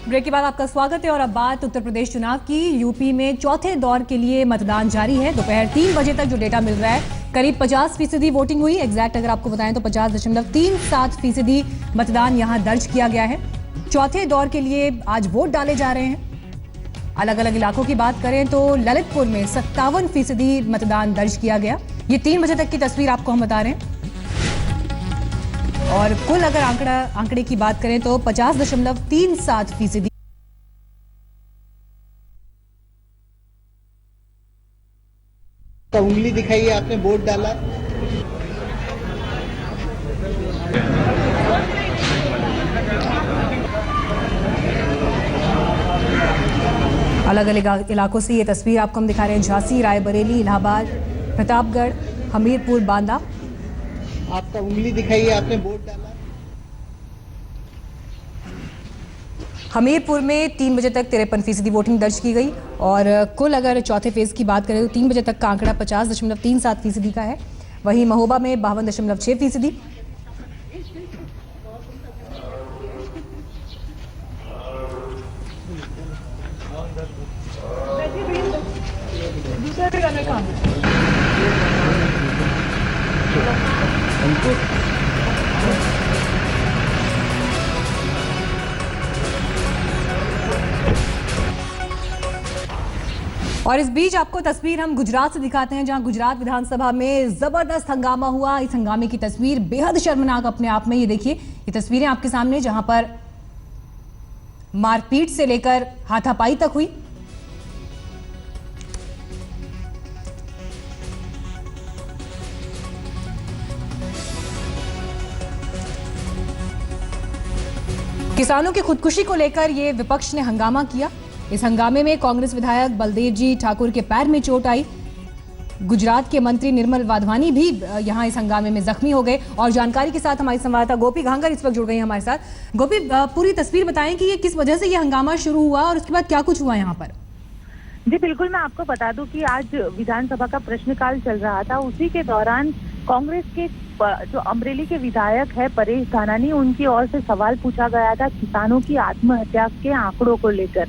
Break के बाद आपका स्वागत है और अब बात उत्तर प्रदेश चुनाव की। यूपी में चौथे दौर के लिए मतदान जारी है। दोपहर 3 बजे तक जो डेटा मिल रहा है, करीब 50% वोटिंग हुई। एग्जैक्ट अगर आपको बताएं तो 50.37% मतदान यहां दर्ज किया गया है। चौथे दौर के लिए आज वोट डाले जा रहे हैं। अलग अलग इलाकों की बात करें तो ललितपुर में 57% मतदान दर्ज किया गया। ये 3 बजे तक की तस्वीर आपको हम बता रहे हैं। और कुल अगर आंकड़े की बात करें तो 50.37%। उंगली दिखाइए, आपने वोट डाला। अलग अलग इलाकों से ये तस्वीर आपको हम दिखा रहे हैं। झांसी, रायबरेली, इलाहाबाद, प्रतापगढ़, हमीरपुर, बांदा। आपका उंगली दिखाइए, आपने वोट डाला। हमीरपुर में 3 बजे तक 53% वोटिंग दर्ज की गई। और कुल अगर चौथे फेज की बात करें तो 3 बजे तक का आंकड़ा 50.37% का है। वहीं महोबा में 52.6%। और इस बीच आपको तस्वीर हम गुजरात से दिखाते हैं, जहां गुजरात विधानसभा में जबरदस्त हंगामा हुआ। इस हंगामे की तस्वीर बेहद शर्मनाक अपने आप में। ये देखिए, ये तस्वीरें आपके सामने, जहां पर मारपीट से लेकर हाथापाई तक हुई। किसानों की खुदकुशी को लेकर ये विपक्ष ने हंगामा किया। इस हंगामे में कांग्रेस विधायक बलदेव जी ठाकुर के पैर में चोट आई। गुजरात के मंत्री निर्मल वाधवानी भी यहां इस हंगामे में जख्मी हो गए। और जानकारी के साथ हमारी संवाददाता गोपी घांगर इस वक्त जुड़ गई हैं हमारे साथ। गोपी, पूरी तस्वीर बताएं कि ये किस वजह से ये हंगामा शुरू हुआ और उसके बाद क्या कुछ हुआ यहाँ पर। जी बिल्कुल, मैं आपको बता दूं कि आज विधानसभा का प्रश्नकाल चल रहा था। उसी के दौरान कांग्रेस के जो अमरेली के विधायक है परेश धानानी, उनकी ओर से सवाल पूछा गया था किसानों की आत्महत्या के आंकड़ों को लेकर।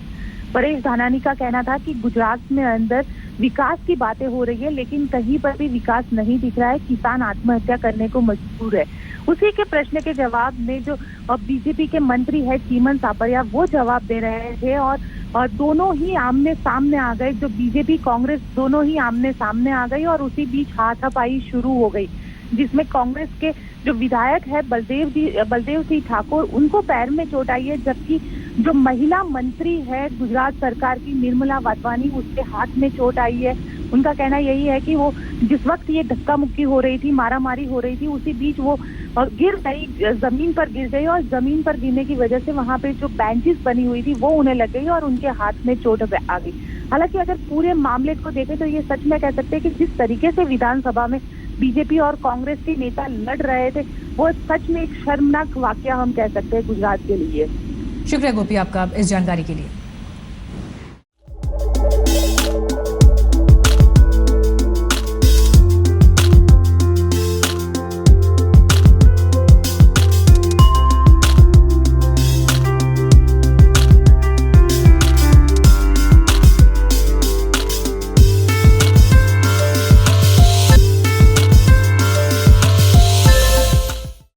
परेश धानानी का कहना था कि गुजरात में अंदर विकास की बातें हो रही है, लेकिन कहीं पर भी विकास नहीं दिख रहा है। किसान आत्महत्या करने को मजबूर है। उसी के प्रश्न के जवाब में जो बीजेपी के मंत्री है चीमन सापरिया, वो जवाब दे रहे थे। और दोनों ही आमने सामने आ गए। जो बीजेपी कांग्रेस दोनों ही आमने सामने आ गई और उसी बीच हाथापाई शुरू हो गई, जिसमें कांग्रेस के जो विधायक है बलदेव सिंह ठाकुर, उनको पैर में चोट आई है। जबकि जो महिला मंत्री है गुजरात सरकार की निर्मला वाधवानी, उसके हाथ में चोट आई है। उनका कहना यही है कि वो जिस वक्त ये धक्का मुक्की हो रही थी, मारामारी हो रही थी, उसी बीच वो गिर गई, जमीन पर गिर गई। और जमीन पर गिरने की वजह से वहां पे जो बेंचेस बनी हुई थी वो उन्हें लग गई और उनके हाथ में चोट आ गई। हालांकि अगर पूरे मामले को देखें तो ये सच में कह सकते हैं कि जिस तरीके से विधानसभा में बीजेपी और कांग्रेस के नेता लड़ रहे थे, वो सच में एक शर्मनाक वाकया हम कह सकते हैं गुजरात के लिए। शुक्रिया गोपी आपका इस जानकारी के लिए।